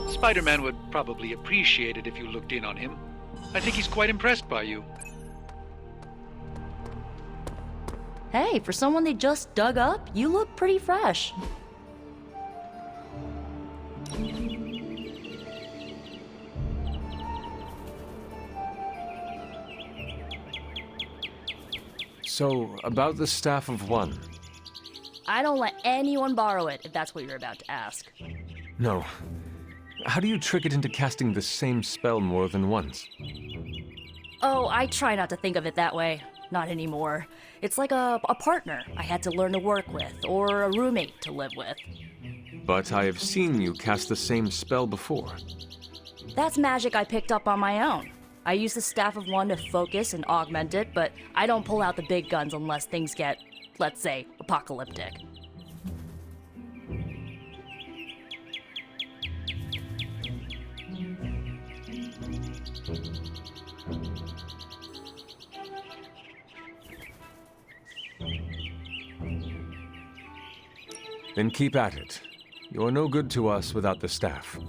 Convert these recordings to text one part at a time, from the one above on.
Spider-Man would probably appreciate it if you looked in on him. I think he's quite impressed by you. Hey, for someone they just dug up, you look pretty fresh. So, about the Staff of One. I don't let anyone borrow it, if that's what you're about to ask. No. How do you trick it into casting the same spell more than once? Oh, I try not to think of it that way. Not anymore. It's like a partner I had to learn to work with, or a roommate to live with. But I have seen you cast the same spell before. That's magic I picked up on my own. I use the Staff of One to focus and augment it, but I don't pull out the big guns unless things get, let's say, apocalyptic. Then keep at it. You're no good to us without the staff.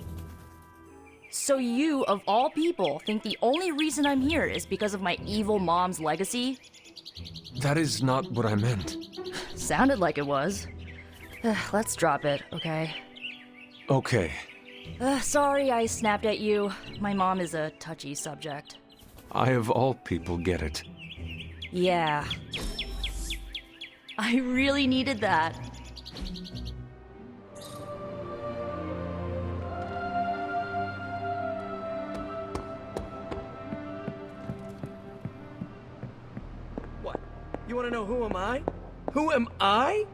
So you, of all people, think the only reason I'm here is because of my evil mom's legacy? That is not what I meant. Sounded like it was. Let's drop it, okay? Okay. Sorry I snapped at you. My mom is a touchy subject. I of all people get it. Yeah. I really needed that. What? You want to know who am I? Who am I?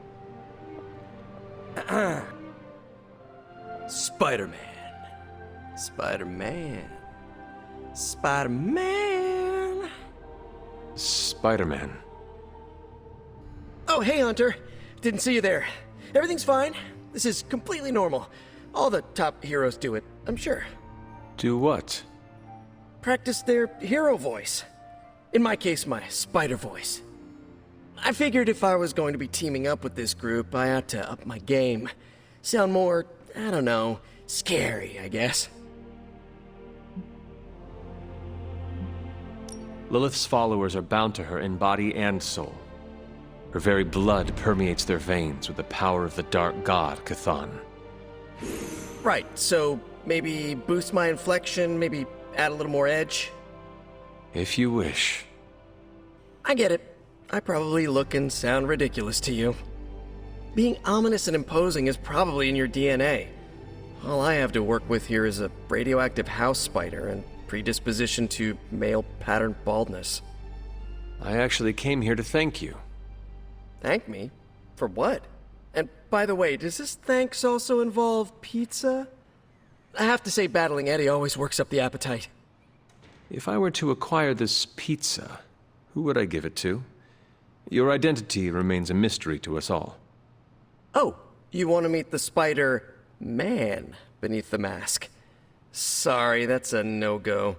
Spider-Man. Spider-Man. Spider-Man. Spider-Man. Oh, hey, Hunter. Didn't see you there. Everything's fine. This is completely normal. All the top heroes do it, I'm sure. Do what? Practice their hero voice. In my case, my spider voice. I figured if I was going to be teaming up with this group, I ought to up my game. Sound more, I don't know, scary, I guess. Lilith's followers are bound to her in body and soul. Her very blood permeates their veins with the power of the dark god, Chthon. Right, so maybe boost my inflection, maybe add a little more edge? If you wish. I get it. I probably look and sound ridiculous to you. Being ominous and imposing is probably in your DNA. All I have to work with here is a radioactive house spider and predisposition to male pattern baldness. I actually came here to thank you. Thank me? For what? And by the way, does this thanks also involve pizza? I have to say battling Eddie always works up the appetite. If I were to acquire this pizza, who would I give it to? Your identity remains a mystery to us all. Oh, you want to meet the Spider-Man beneath the mask. Sorry, that's a no-go.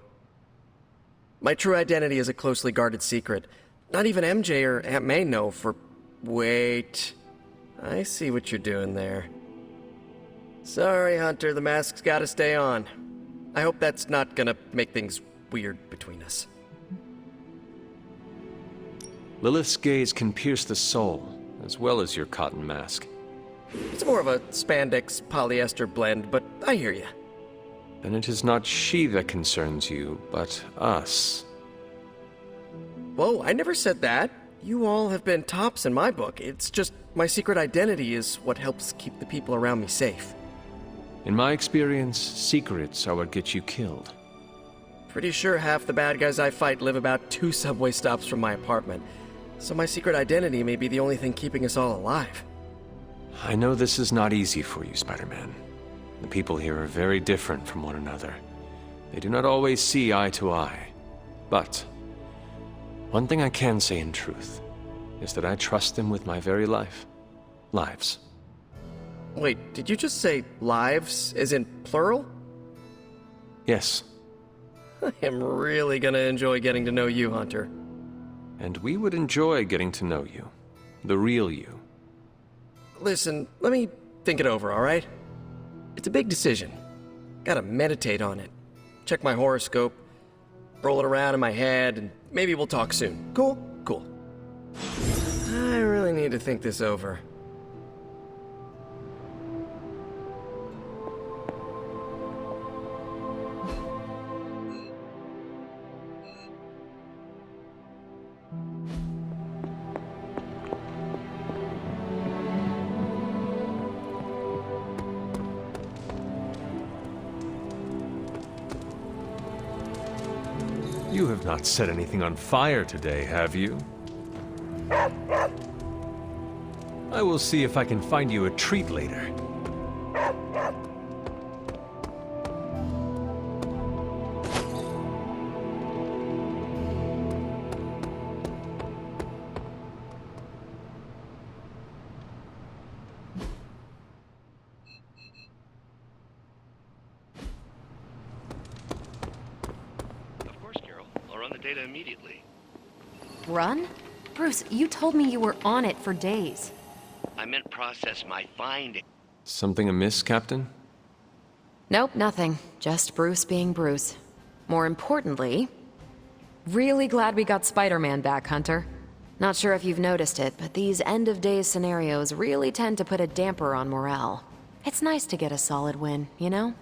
My true identity is a closely guarded secret. Not even MJ or Aunt May know for... Wait. I see what you're doing there. Sorry, Hunter, the mask's gotta stay on. I hope that's not gonna make things weird between us. Lilith's gaze can pierce the soul, as well as your cotton mask. It's more of a spandex polyester blend, but I hear you. Then it is not she that concerns you, but us. Whoa, I never said that. You all have been tops in my book. It's just my secret identity is what helps keep the people around me safe. In my experience, secrets are what get you killed. Pretty sure half the bad guys I fight live about 2 subway stops from my apartment. So my secret identity may be the only thing keeping us all alive. I know this is not easy for you, Spider-Man. The people here are very different from one another. They do not always see eye to eye. But one thing I can say in truth is that I trust them with my very lives. Wait, did you just say lives, as in plural? Yes, I am really gonna enjoy getting to know you, Hunter. and we would enjoy getting to know you. The real you. Listen, let me think it over, alright? It's a big decision. Gotta meditate on it. Check my horoscope, roll it around in my head, and maybe we'll talk soon. Cool? Cool. I really need to think this over. You have not set anything on fire today, have you? I will see if I can find you a treat later. Of course, Carol. I'll run the data immediately. Run? Bruce, you told me you were on it for days. I meant process my finding. Something amiss, Captain? Nope, nothing. Just Bruce being Bruce. More importantly, really glad we got Spider-Man back, Hunter. Not sure if you've noticed it, but these end-of-days scenarios really tend to put a damper on morale. It's nice to get a solid win, you know?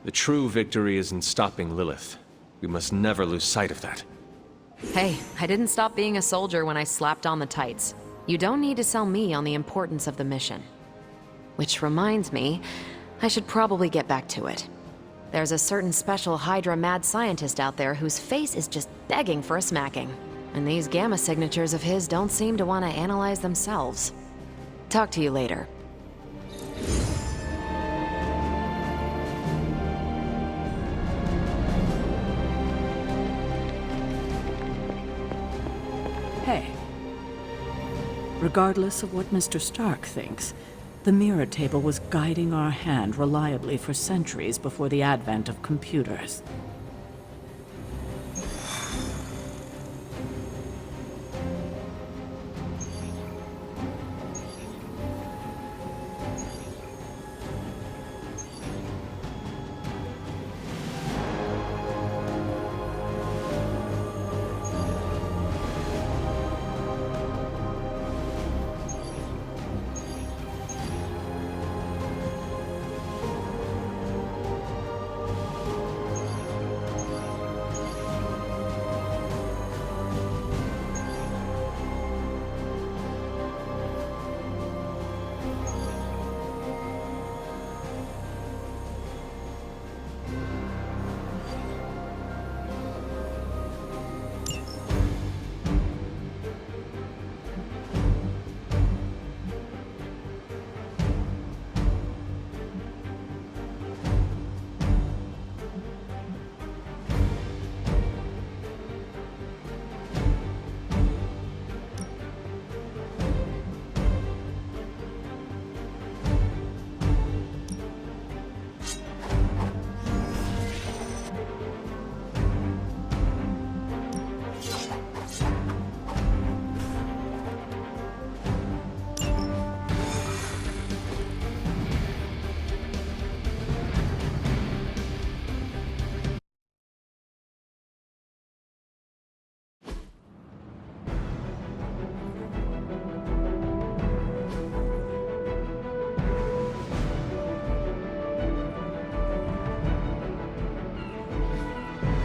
The true victory is in stopping Lilith. We must never lose sight of that. Hey, I didn't stop being a soldier when I slapped on the tights. You don't need to sell me on the importance of the mission. Which reminds me, I should probably get back to it. There's a certain special Hydra mad scientist out there whose face is just begging for a smacking. And these gamma signatures of his don't seem to want to analyze themselves. Talk to you later. Hey. Regardless of what Mr. Stark thinks, the mirror table was guiding our hand reliably for centuries before the advent of computers.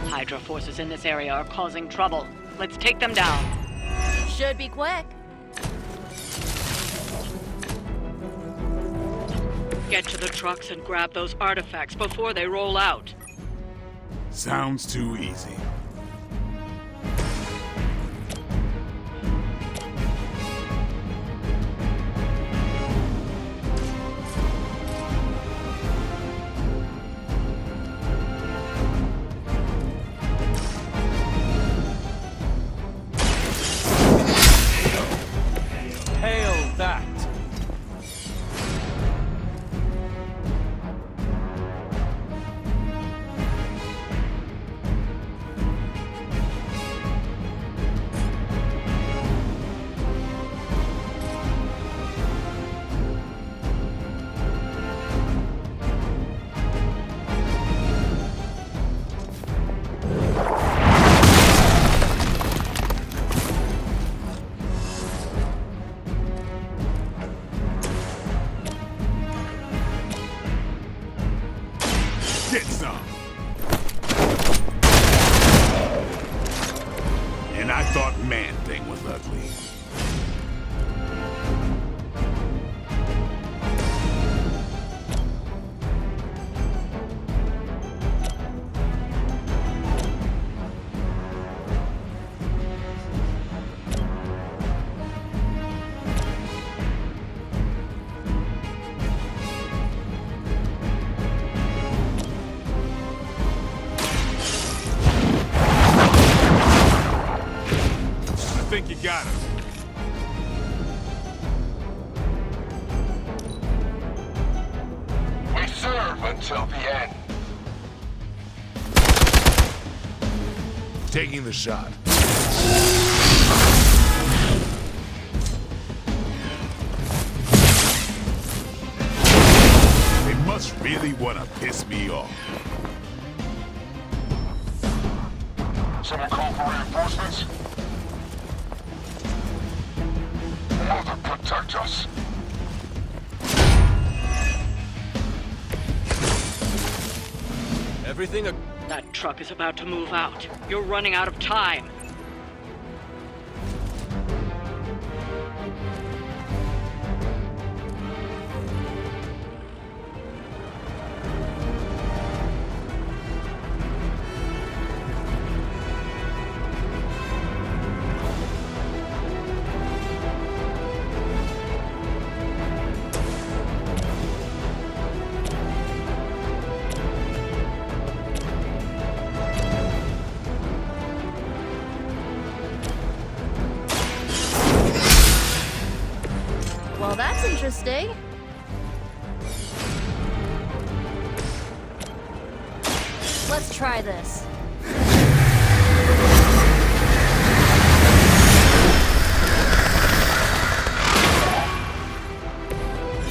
Hydra forces in this area are causing trouble. Let's take them down. Should be quick. Get to the trucks and grab those artifacts before they roll out. Sounds too easy. Hail that! Get some! And I thought Man-Thing was ugly. I think you got him. We serve until the end. Taking the shot. They must really want to piss me off. Someone call for reinforcements? Mother, protect us. Everything That truck is about to move out. You're running out of time. Well, that's interesting. Let's try this.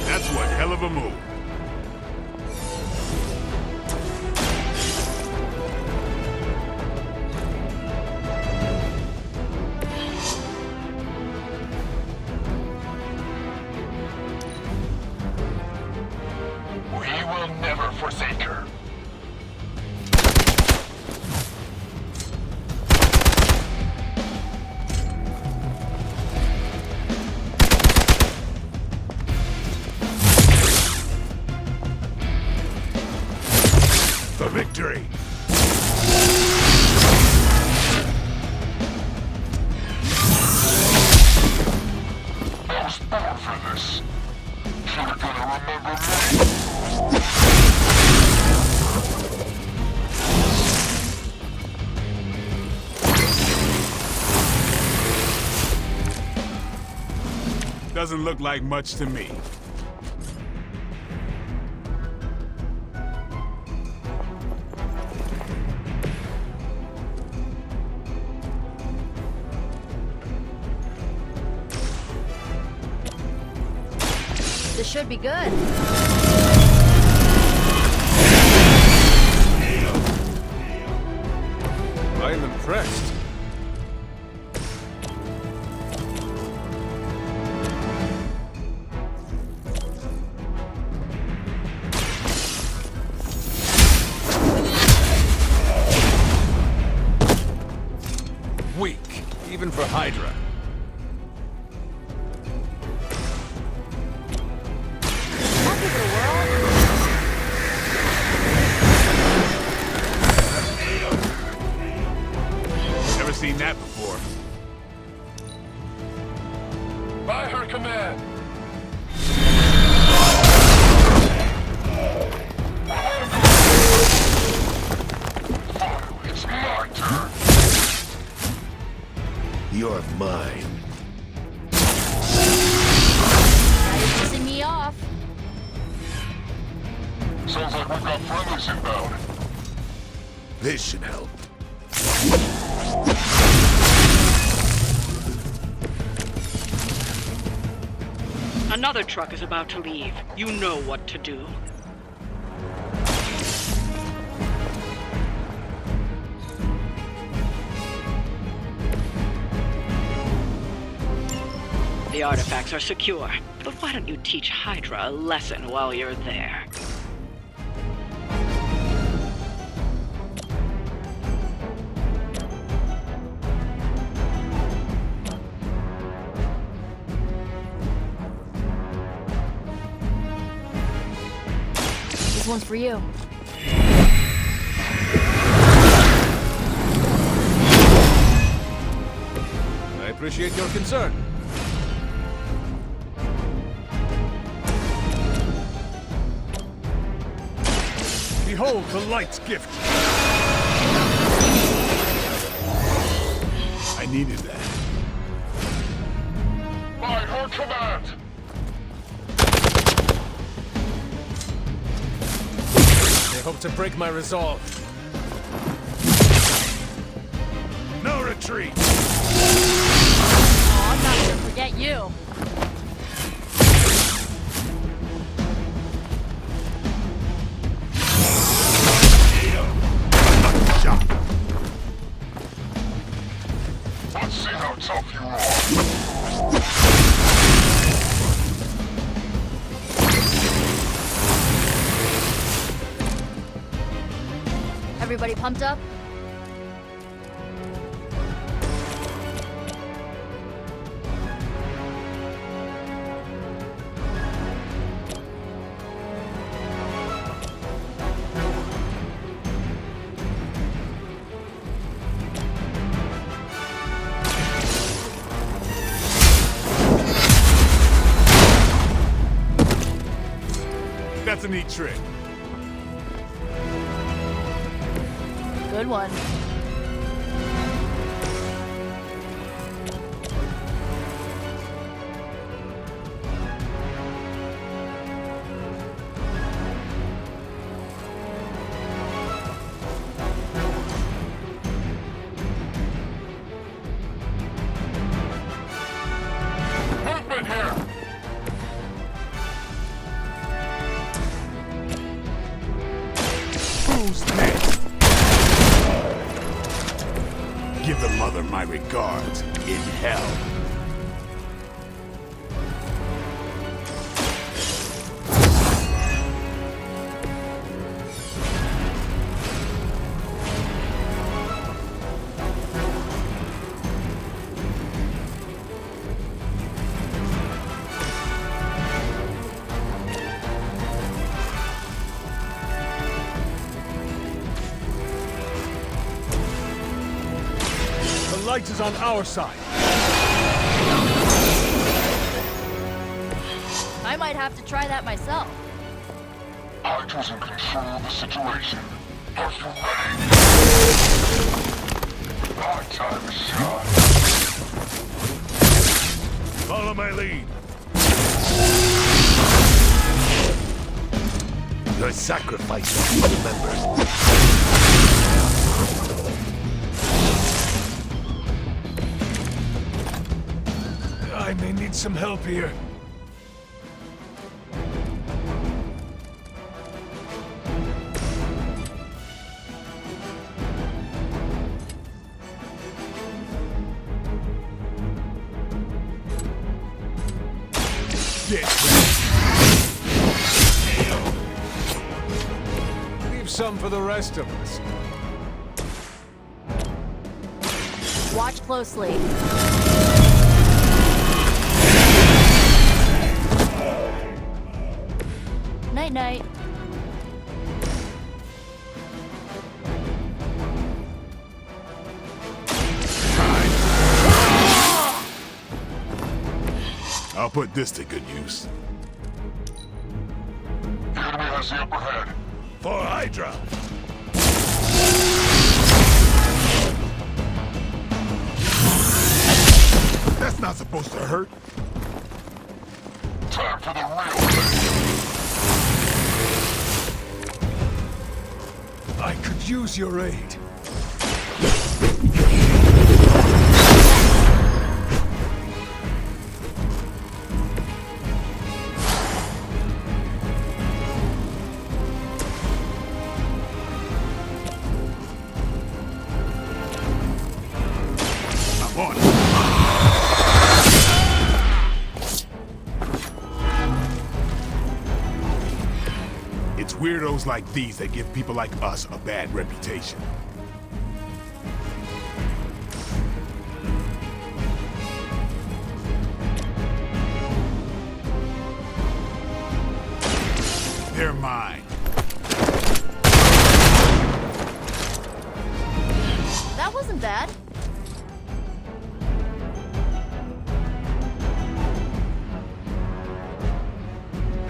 That's one hell of a move. We will never forsake her. For victory. I was born for this. You're gonna remember me. Doesn't look like much to me. This should be good. I am impressed. Weak, even for Hydra. I'll give it a whirl. Never seen that before. By her command. It's my turn. You're mine. Now you're pissing me off. Sounds like we've got friendlies inbound. This should help. Another truck is about to leave. You know what to do. The artifacts are secure, but why don't you teach Hydra a lesson while you're there? one's for you. I appreciate your concern. Behold the light's gift. I needed that. By her command! They hope to break my resolve. No retreat. Oh, I'm not gonna forget you. Shot. Let's see how tough you are. Everybody pumped up? That's a neat trick. Good one. Movement here! Who's next? Give the mother my regards in hell. The light is on our side. I might have to try that myself. I was in control of the situation. Are you ready? My time is short. Follow my lead. Your sacrifice will be remembered. I may need some help here. Leave some for the rest of us. Watch closely. Night-night. I'll put this to good use. The enemy has the upper hand. For Hydra! That's not supposed to hurt. Time for the real thing. I could use your aid. I'm on it. It's weirdos like these that give people like us a bad reputation. They're mine. that wasn't bad.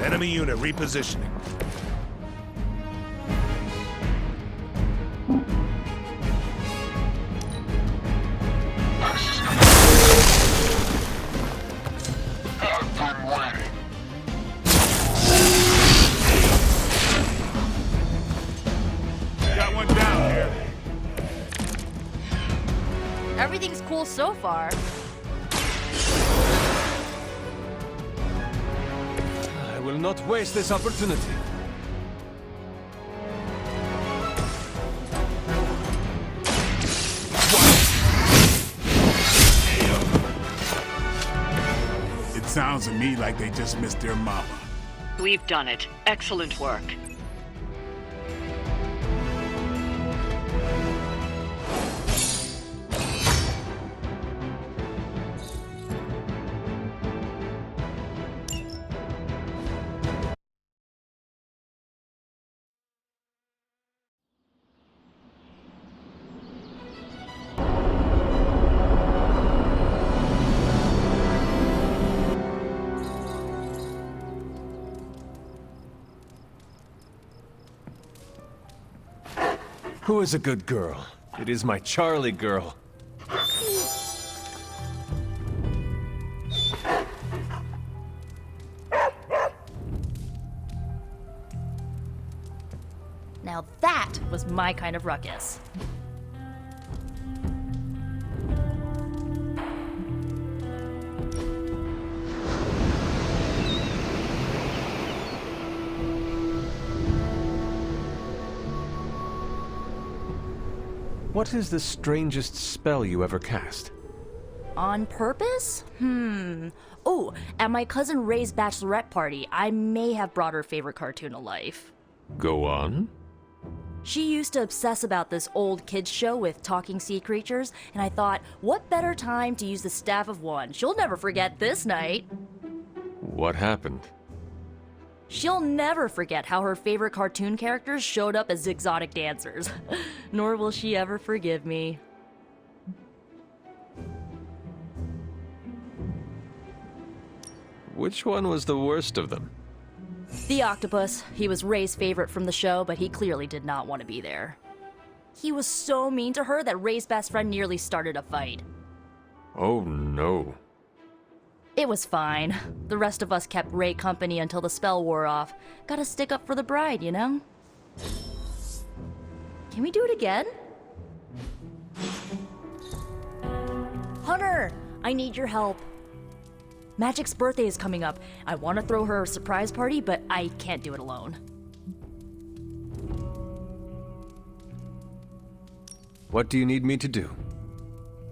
Enemy unit repositioning. I've been waiting. Got one down here. Everything's cool so far. I will not waste this opportunity. It sounds to me like they just missed their mama. We've done it. Excellent work. Who is a good girl? It is my Charlie girl. Now that was my kind of ruckus. What is the strangest spell you ever cast? On purpose? Oh, at my cousin Ray's bachelorette party, I may have brought her favorite cartoon to life. Go on. She used to obsess about this old kids show with talking sea creatures, and I thought, what better time to use the Staff of One? She'll never forget this night. What happened? She'll never forget how her favorite cartoon characters showed up as exotic dancers. Nor will she ever forgive me. Which one was the worst of them? The octopus. He was Ray's favorite from the show, but he clearly did not want to be there. He was so mean to her that Ray's best friend nearly started a fight. Oh no. It was fine. The rest of us kept Ray company until the spell wore off. Gotta stick up for the bride, you know? Can we do it again? Hunter! I need your help. Magic's birthday is coming up. I want to throw her a surprise party, but I can't do it alone. What do you need me to do?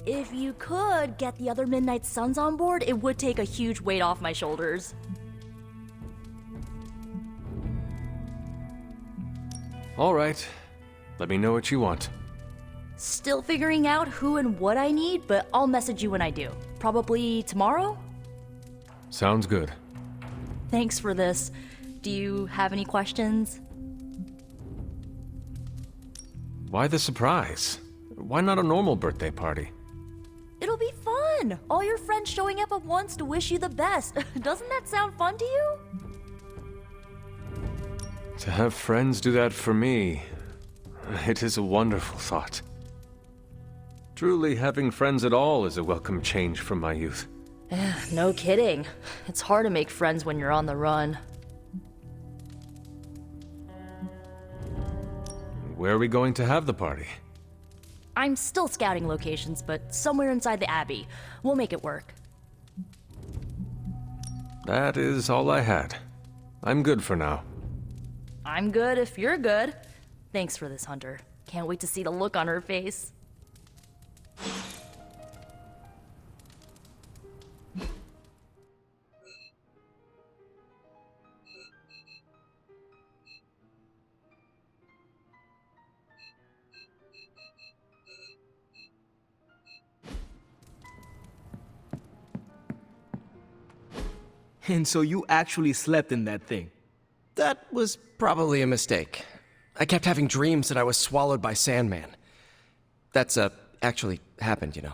If you could get the other sMidnightSuns on board, it would take a huge weight off my shoulders. All right. Let me know what you want. Still figuring out who and what I need, but I'll message you when I do. Probably tomorrow? Sounds good. Thanks for this. Do you have any questions? Why the surprise? Why not a normal birthday party? It'll be fun! All your friends showing up at once to wish you the best. Doesn't that sound fun to you? To have friends do that for me, it is a wonderful thought. Truly, having friends at all is a welcome change from my youth. No kidding. It's hard to make friends when you're on the run. Where are we going to have the party? I'm still scouting locations, but somewhere inside the Abbey. We'll make it work. That is all I had. I'm good for now. I'm good if you're good. Thanks for this, Hunter. Can't wait to see the look on her face. And so you actually slept in that thing? That was probably a mistake. I kept having dreams that I was swallowed by Sandman. That's a actually happened, you know.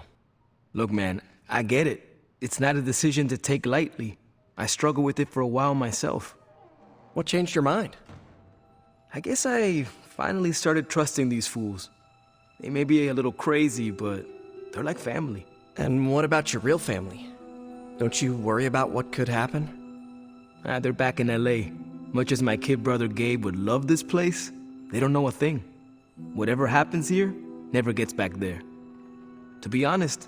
Look, man, I get it. It's not a decision to take lightly. I struggled with it for a while myself. What changed your mind? I guess I finally started trusting these fools. They may be a little crazy, but they're like family. And what about your real family? Don't you worry about what could happen? They're back in LA. Much as my kid brother Gabe would love this place, they don't know a thing. Whatever happens here never gets back there. To be honest,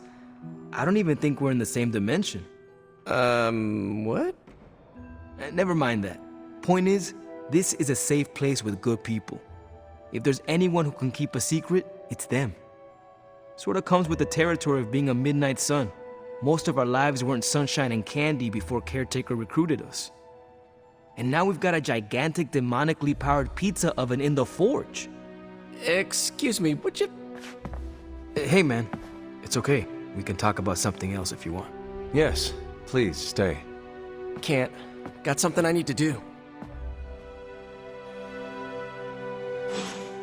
I don't even think we're in the same dimension. What? Never mind that. Point is, this is a safe place with good people. If there's anyone who can keep a secret, it's them. Sorta comes with the territory of being a Midnight Sun. Most of our lives weren't sunshine and candy before Caretaker recruited us. And now we've got a gigantic demonically powered pizza oven in the forge. Excuse me, would you... Hey man, it's okay. We can talk about something else if you want. Yes, please stay. Can't. Got something I need to do.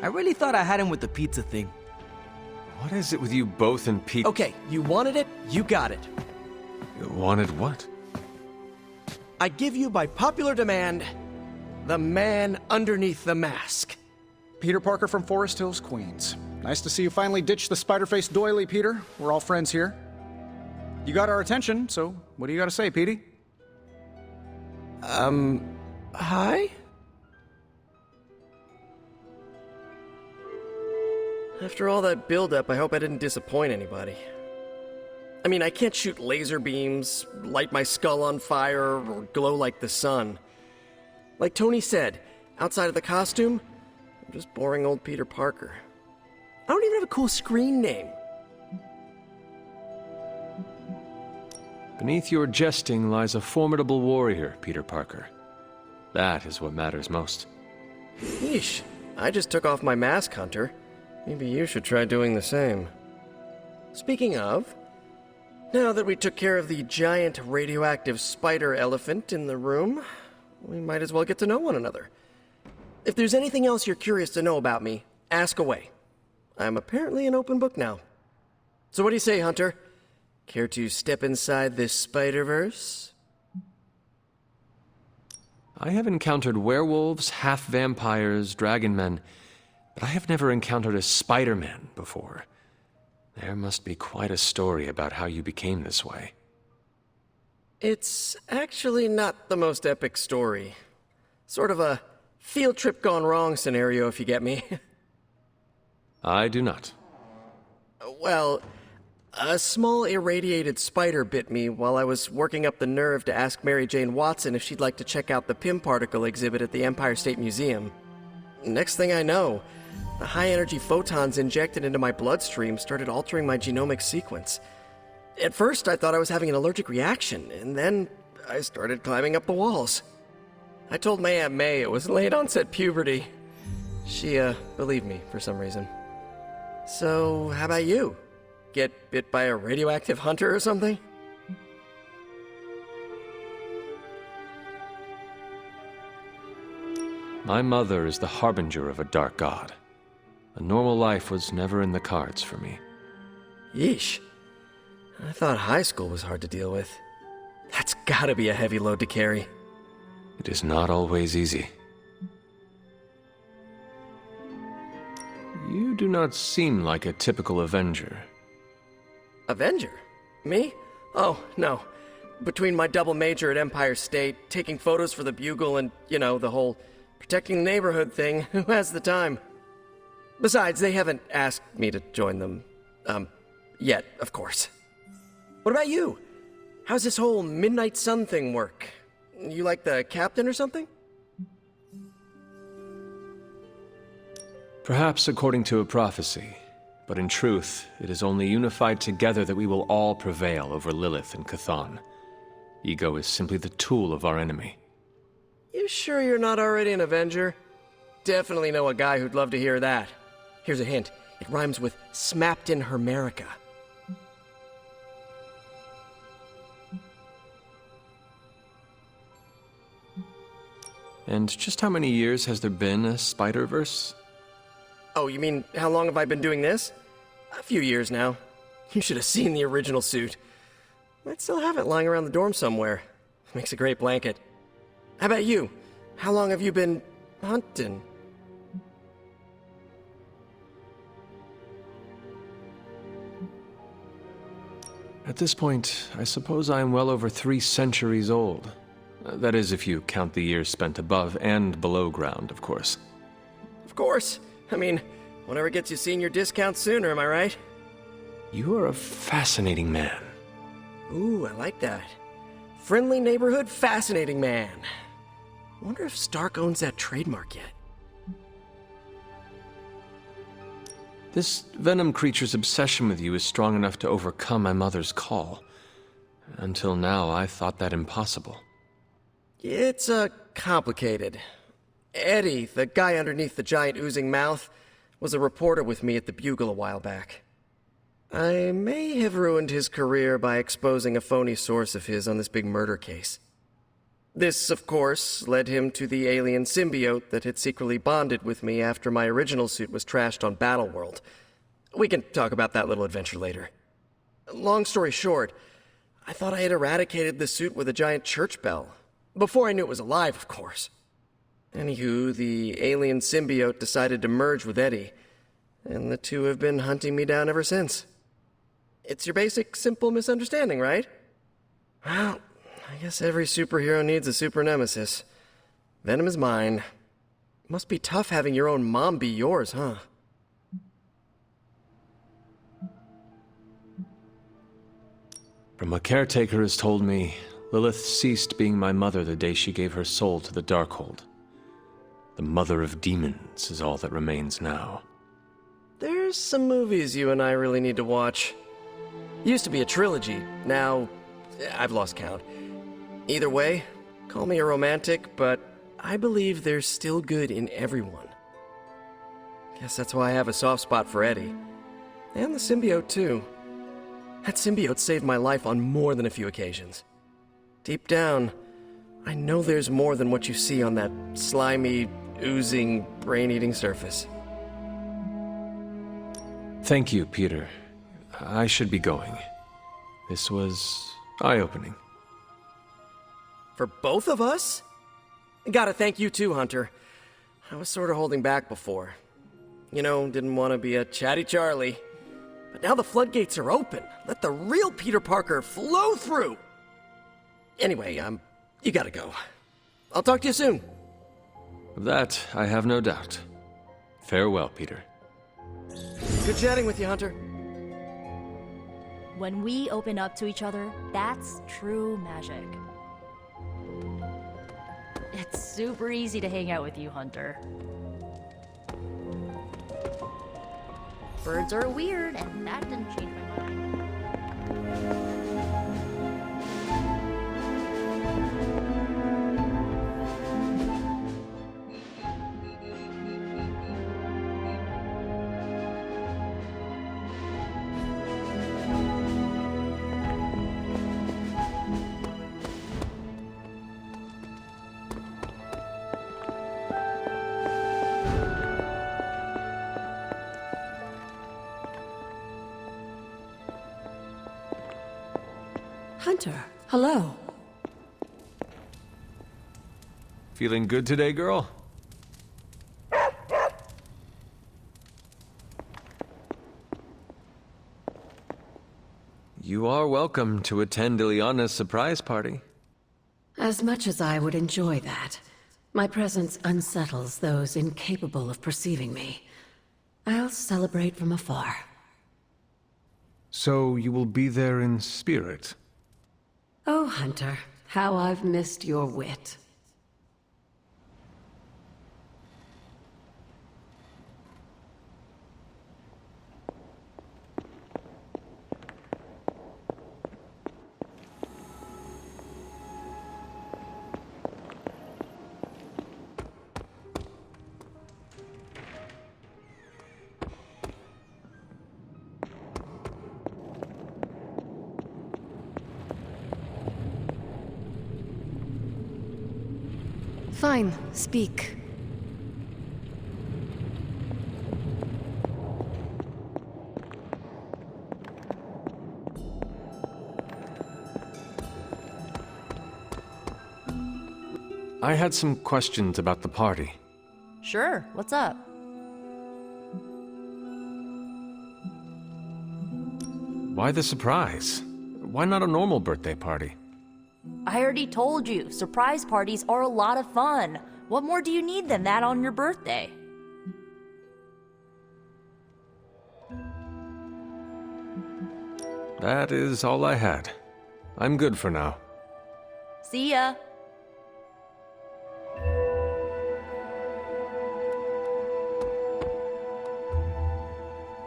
I really thought I had him with the pizza thing. What is it with you both and Pete? Okay, you wanted it, you got it. You wanted what? I give you by popular demand, the man underneath the mask. Peter Parker from Forest Hills, Queens. Nice to see you finally ditch the spider-faced doily, Peter. We're all friends here. You got our attention, so what do you got to say, Petey? Hi? After all that build-up, I hope I didn't disappoint anybody. I mean, I can't shoot laser beams, light my skull on fire, or glow like the sun. Like Tony said, outside of the costume, I'm just boring old Peter Parker. I don't even have a cool screen name. Beneath your jesting lies a formidable warrior, Peter Parker. That is what matters most. Yeesh, I just took off my mask, Hunter. Maybe you should try doing the same. Speaking of, now that we took care of the giant radioactive spider elephant in the room, we might as well get to know one another. If there's anything else you're curious to know about me, ask away. I'm apparently an open book now. So what do you say, Hunter? Care to step inside this Spider-Verse? I have encountered werewolves, half-vampires, dragon men, but I have never encountered a Spider-Man before. There must be quite a story about how you became this way. It's actually not the most epic story. Sort of a field trip gone wrong scenario, if you get me. I do not. Well, a small irradiated spider bit me while I was working up the nerve to ask Mary Jane Watson if she'd like to check out the Pym particle exhibit at the Empire State Museum. Next thing I know, the high-energy photons injected into my bloodstream started altering my genomic sequence. At first, I thought I was having an allergic reaction, and then I started climbing up the walls. I told my Aunt May it was late-onset puberty. She, believed me for some reason. So, how about you? Get bit by a radioactive hunter or something? My mother is the harbinger of a dark god. A normal life was never in the cards for me. Yeesh. I thought high school was hard to deal with. That's gotta be a heavy load to carry. It is not always easy. You do not seem like a typical Avenger. Avenger? Me? Oh, no. Between my double major at Empire State, taking photos for the Bugle, and, you know, the whole protecting the neighborhood thing, who has the time? Besides, they haven't asked me to join them, yet, of course. What about you? How's this whole Midnight Sun thing work? You like the captain or something? Perhaps according to a prophecy, but in truth, it is only unified together that we will all prevail over Lilith and Chthon. Ego is simply the tool of our enemy. You sure you're not already an Avenger? Definitely know a guy who'd love to hear that. Here's a hint. It rhymes with smapped in Hermerica. And just how many years has there been a Spider-Verse? Oh, you mean how long have I been doing this? A few years now. You should have seen the original suit. Might still have it lying around the dorm somewhere. Makes a great blanket. How about you? How long have you been hunting? At this point, I suppose I am well over 3 centuries old. That is, if you count the years spent above and below ground, of course. Of course. I mean, whatever gets you senior discount sooner, am I right? You are a fascinating man. Ooh, I like that. Friendly neighborhood, fascinating man. Wonder if Stark owns that trademark yet. This venom creature's obsession with you is strong enough to overcome my mother's call. Until now, I thought that impossible. It's, complicated. Eddie, the guy underneath the giant oozing mouth, was a reporter with me at the Bugle a while back. I may have ruined his career by exposing a phony source of his on this big murder case. This, of course, led him to the alien symbiote that had secretly bonded with me after my original suit was trashed on Battleworld. We can talk about that little adventure later. Long story short, I thought I had eradicated the suit with a giant church bell. Before I knew it was alive, of course. Anywho, the alien symbiote decided to merge with Eddie, and the two have been hunting me down ever since. It's your basic, simple misunderstanding, right? Well, I guess every superhero needs a super nemesis. Venom is mine. Must be tough having your own mom be yours, huh? From what Caretaker has told me, Lilith ceased being my mother the day she gave her soul to the Darkhold. The mother of demons is all that remains now. There's some movies you and I really need to watch. Used to be a trilogy, now I've lost count. Either way, call me a romantic, but I believe there's still good in everyone. Guess that's why I have a soft spot for Eddie. And the symbiote, too. That symbiote saved my life on more than a few occasions. Deep down, I know there's more than what you see on that slimy, oozing, brain-eating surface. Thank you, Peter. I should be going. This was eye-opening. For both of us? Gotta thank you too, Hunter. I was sort of holding back before. You know, didn't want to be a chatty Charlie. But now the floodgates are open. Let the real Peter Parker flow through! Anyway, you gotta go. I'll talk to you soon. Of that, I have no doubt. Farewell, Peter. Good chatting with you, Hunter. When we open up to each other, that's true magic. It's super easy to hang out with you, Hunter. Birds are weird, and that didn't change my mind. Hunter, hello. Feeling good today, girl? You are welcome to attend Ileana's surprise party. As much as I would enjoy that, my presence unsettles those incapable of perceiving me. I'll celebrate from afar. So you will be there in spirit? Oh, Hunter, how I've missed your wit. Fine, speak. I had some questions about the party. Sure, what's up? Why the surprise? Why not a normal birthday party? I already told you, surprise parties are a lot of fun. What more do you need than that on your birthday? That is all I had. I'm good for now. See ya.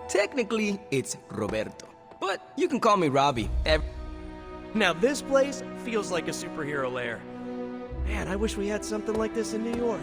Technically, it's Roberto. But you can call me Robbie. Now this place feels like a superhero lair. Man, I wish we had something like this in New York.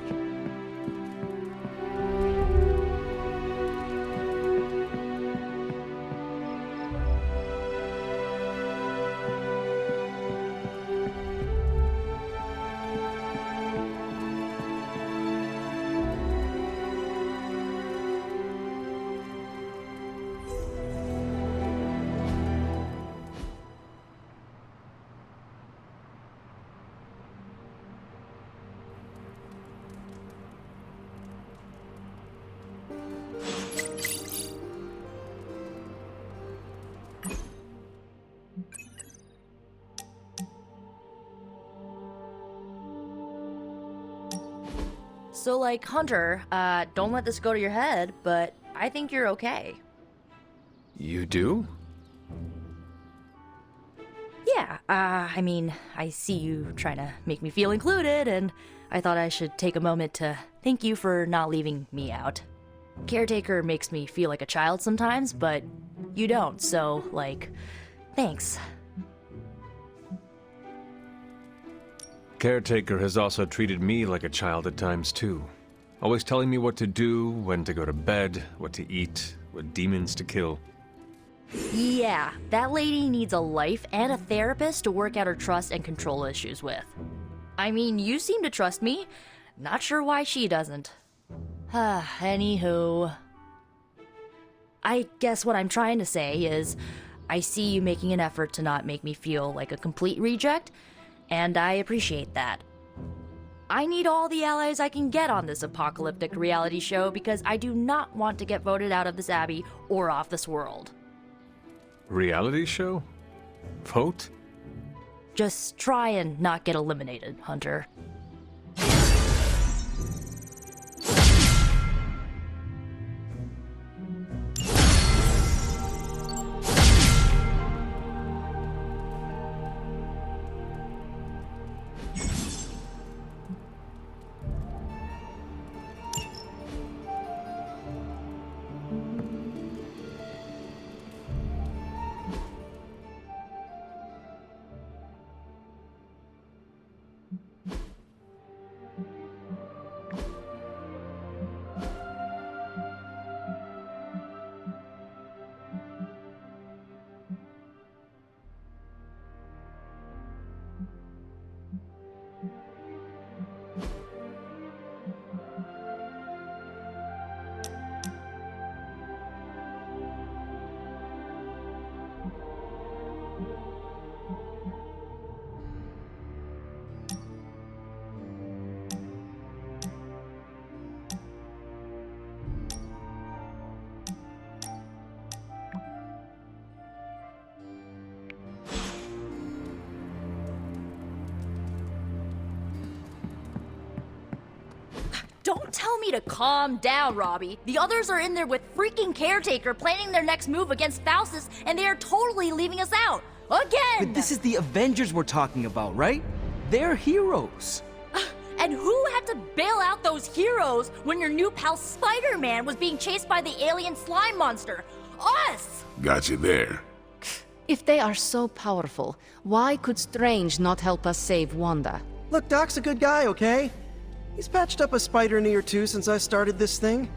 So, like, Hunter, don't let this go to your head, but I think you're okay. You do? Yeah, I mean, I see you trying to make me feel included, and I thought I should take a moment to thank you for not leaving me out. Caretaker makes me feel like a child sometimes, but you don't, so, like, thanks. Caretaker has also treated me like a child at times too. Always telling me what to do, when to go to bed, what to eat, what demons to kill. Yeah, that lady needs a life and a therapist to work out her trust and control issues with. I mean, you seem to trust me. Not sure why she doesn't. Anywho. I guess what I'm trying to say is, I see you making an effort to not make me feel like a complete reject, and I appreciate that. I need all the allies I can get on this apocalyptic reality show because I do not want to get voted out of this Abbey or off this world. Reality show? Vote? Just try and not get eliminated, Hunter. Don't tell me to calm down, Robbie. The others are in there with freaking Caretaker planning their next move against Faustus, and they are totally leaving us out. Again! But this is the Avengers we're talking about, right? They're heroes. And who had to bail out those heroes when your new pal Spider-Man was being chased by the alien slime monster? Us! Got you there. If they are so powerful, why could Strange not help us save Wanda? Look, Doc's a good guy, okay? He's patched up a spider knee or two since I started this thing.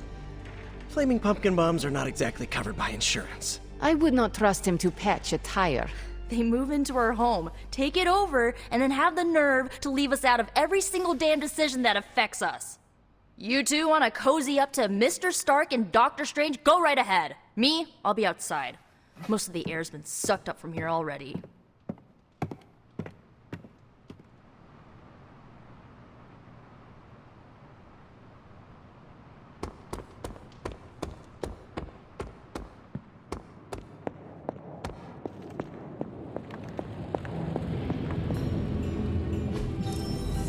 Flaming pumpkin bombs are not exactly covered by insurance. I would not trust him to patch a tire. They move into our home, take it over, and then have the nerve to leave us out of every single damn decision that affects us. You two want to cozy up to Mr. Stark and Doctor Strange? Go right ahead. Me, I'll be outside. Most of the air's been sucked up from here already.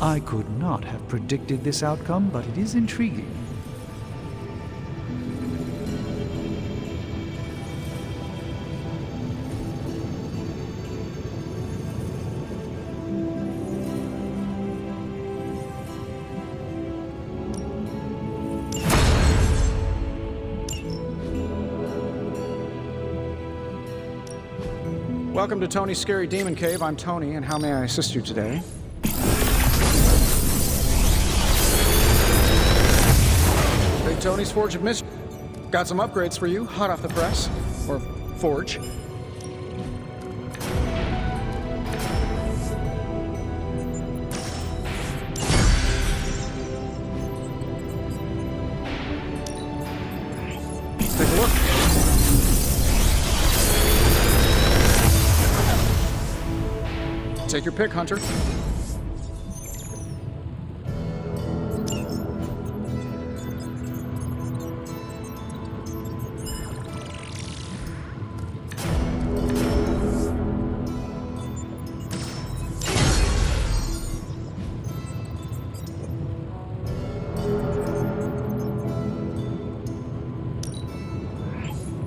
I could not have predicted this outcome, but it is intriguing. Welcome to Tony's Scary Demon Cave. I'm Tony, and how may I assist you today? Big Tony's Forge of Mystery. Got some upgrades for you, hot off the press. Or forge. Let's take a look. Take your pick, Hunter.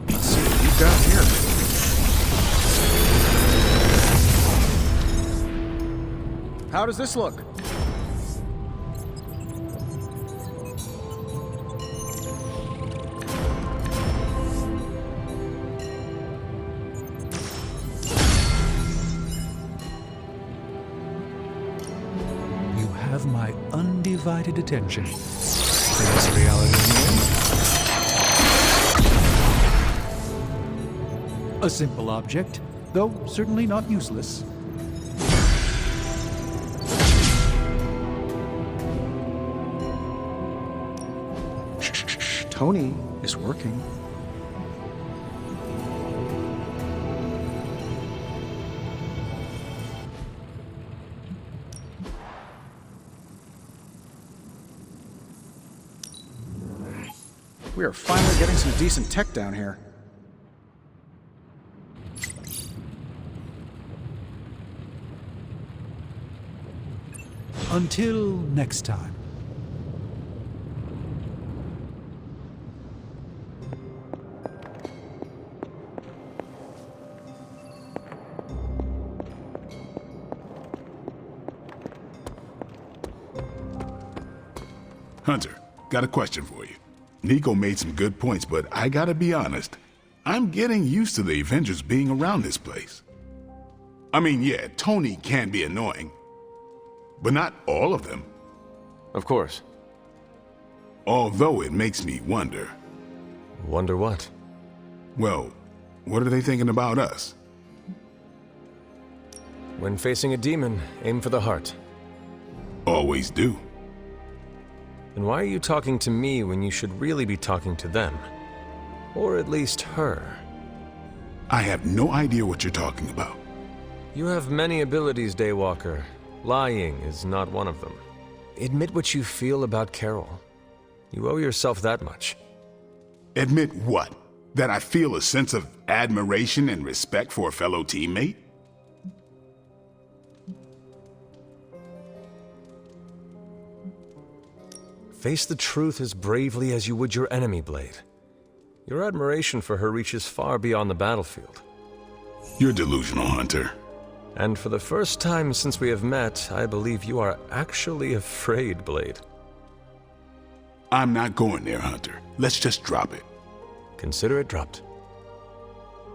Let's see what you've got here. How does this look? You have my undivided attention. Is reality a simple object, though certainly not useless. Tony is working. We are finally getting some decent tech down here. Until next time. Hunter, got a question for you. Nico made some good points, but I gotta be honest. I'm getting used to the Avengers being around this place. I mean, yeah, Tony can be annoying, but not all of them. Of course. Although it makes me wonder. Wonder what? Well, what are they thinking about us? When facing a demon, aim for the heart. Always do. Then why are you talking to me when you should really be talking to them? Or at least her? I have no idea what you're talking about. You have many abilities, Daywalker. Lying is not one of them. Admit what you feel about Carol. You owe yourself that much. Admit what? That I feel a sense of admiration and respect for a fellow teammate? Face the truth as bravely as you would your enemy, Blade. Your admiration for her reaches far beyond the battlefield. You're delusional, Hunter. And for the first time since we have met, I believe you are actually afraid, Blade. I'm not going there, Hunter. Let's just drop it. Consider it dropped.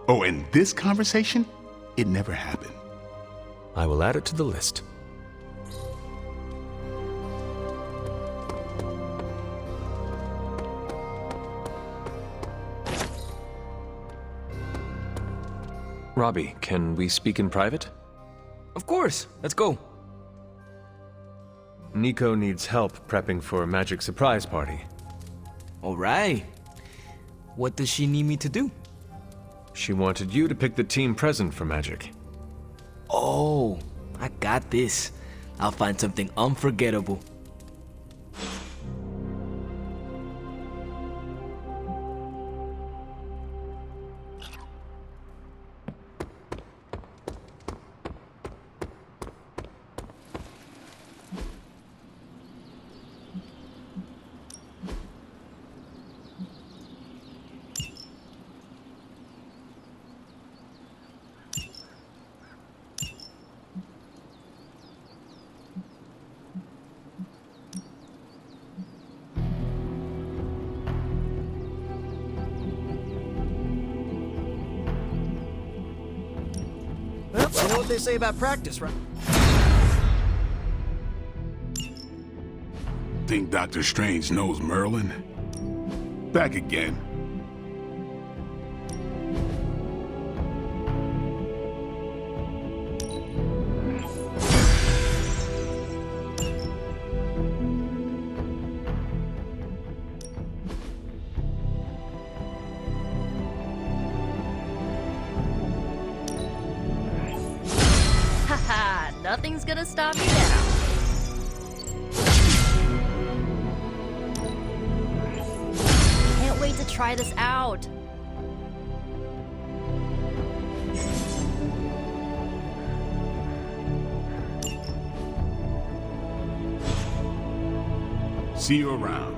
Oh, and this conversation? It never happened. I will add it to the list. Robbie, can we speak in private? Of course, let's go. Nico needs help prepping for a magic surprise party. All right. What does she need me to do? She wanted you to pick the team present for magic. Oh, I got this. I'll find something unforgettable. what they say about practice, right? Think Doctor Strange knows Merlin? Back again. Haha, nothing's gonna stop me now. Can't wait to try this out. See you around.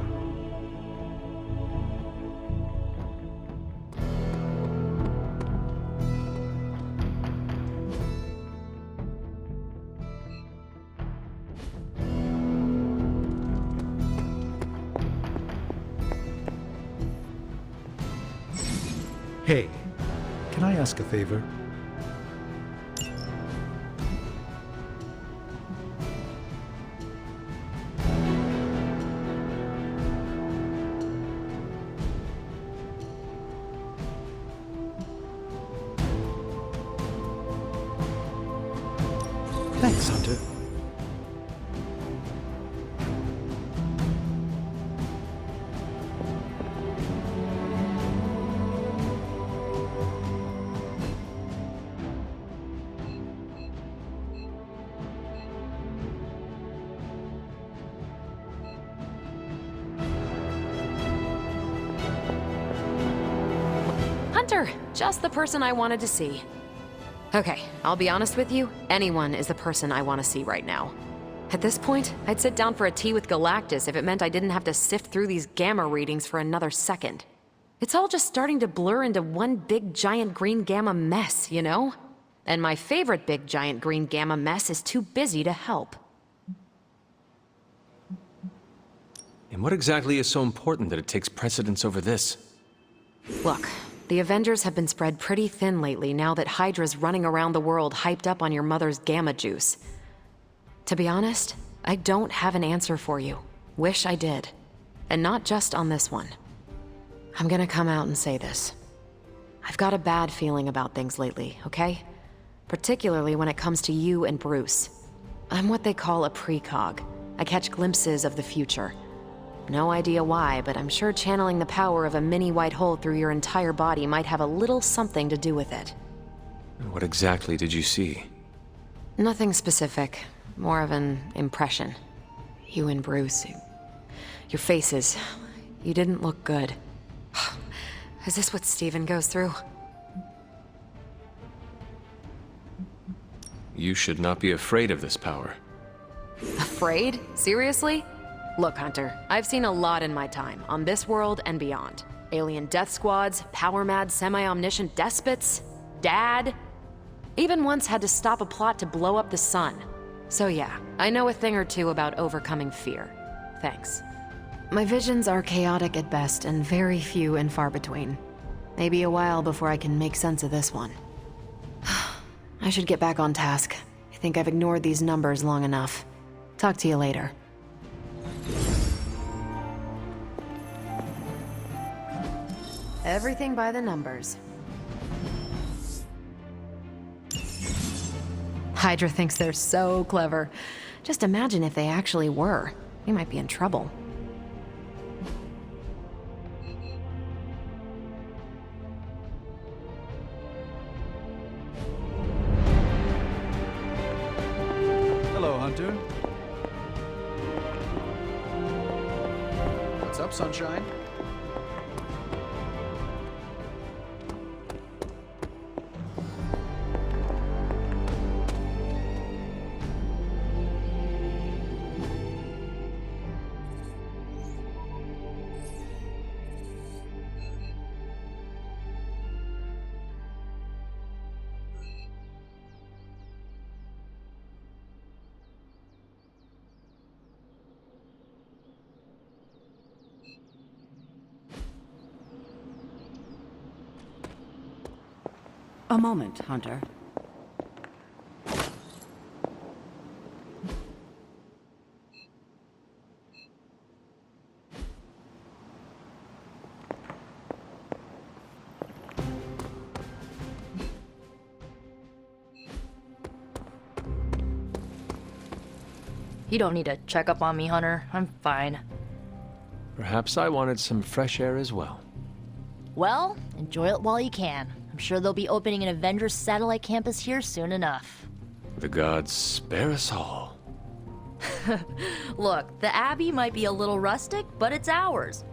Hey, can I ask a favor? Thanks, Hunter. Hunter, just the person I wanted to see. Okay, I'll be honest with you, anyone is the person I want to see right now. At this point, I'd sit down for a tea with Galactus if it meant I didn't have to sift through these gamma readings for another second. It's all just starting to blur into one big giant green gamma mess, you know? And my favorite big giant green gamma mess is too busy to help. And what exactly is so important that it takes precedence over this? Look, the Avengers have been spread pretty thin lately now that Hydra's running around the world hyped up on your mother's gamma juice. To be honest, I don't have an answer for you. Wish I did. And not just on this one. I'm gonna come out and say this. I've got a bad feeling about things lately, okay? Particularly when it comes to you and Bruce. I'm what they call a precog. I catch glimpses of the future. No idea why, but I'm sure channeling the power of a mini white hole through your entire body might have a little something to do with it. What exactly did you see? Nothing specific. More of an impression. You and Bruce. Your faces. You didn't look good. Is this what Steven goes through? You should not be afraid of this power. Afraid? Seriously? Look, Hunter, I've seen a lot in my time, on this world and beyond. Alien death squads, power-mad, semi-omniscient despots, Dad. Even once had to stop a plot to blow up the sun. So yeah, I know a thing or two about overcoming fear. Thanks. My visions are chaotic at best and very few and far between. Maybe a while before I can make sense of this one. I should get back on task. I think I've ignored these numbers long enough. Talk to you later. Everything by the numbers. Hydra thinks they're so clever. Just imagine if they actually were. We might be in trouble. Hello, Hunter. What's up, Sunshine? A moment, Hunter. You don't need to check up on me, Hunter. I'm fine. Perhaps I wanted some fresh air as well. Well, enjoy it while you can. I'm sure they'll be opening an Avengers satellite campus here soon enough. The gods spare us all. Look, the Abbey might be a little rustic, but it's ours.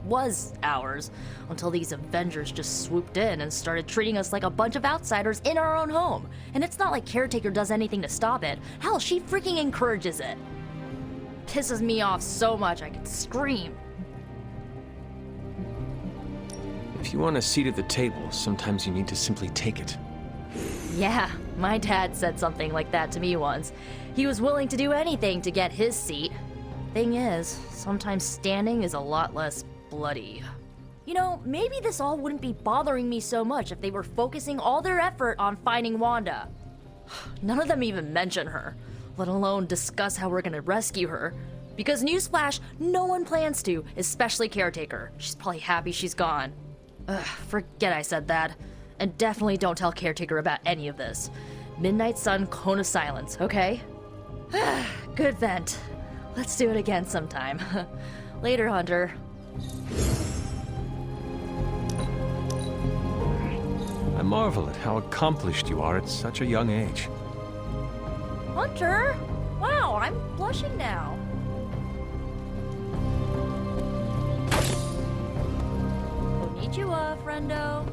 Was ours. Until these Avengers just swooped in and started treating us like a bunch of outsiders in our own home. And it's not like Caretaker does anything to stop it. Hell, she freaking encourages it. Pisses me off so much I could scream. If you want a seat at the table, sometimes you need to simply take it. Yeah, my dad said something like that to me once. He was willing to do anything to get his seat. Thing is, sometimes standing is a lot less bloody. You know, maybe this all wouldn't be bothering me so much if they were focusing all their effort on finding Wanda. None of them even mention her, let alone discuss how we're gonna rescue her. Because newsflash, no one plans to, especially Caretaker. She's probably happy she's gone. Ugh, forget I said that. And definitely don't tell Caretaker about any of this. Midnight Sun, Cone of Silence, okay? Good vent. Let's do it again sometime. Later, Hunter. I marvel at how accomplished you are at such a young age. Hunter? Wow, I'm blushing now. Konnichiwa, friendo.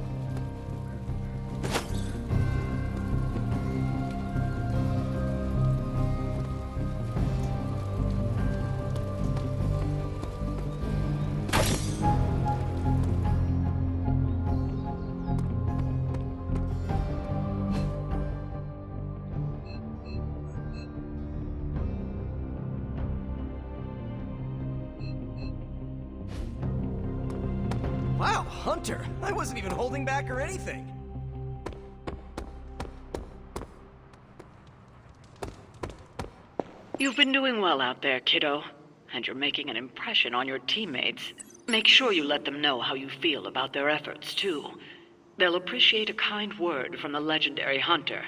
Wow, Hunter! I wasn't even holding back or anything! You've been doing well out there, kiddo. And you're making an impression on your teammates. Make sure you let them know how you feel about their efforts, too. They'll appreciate a kind word from the legendary Hunter.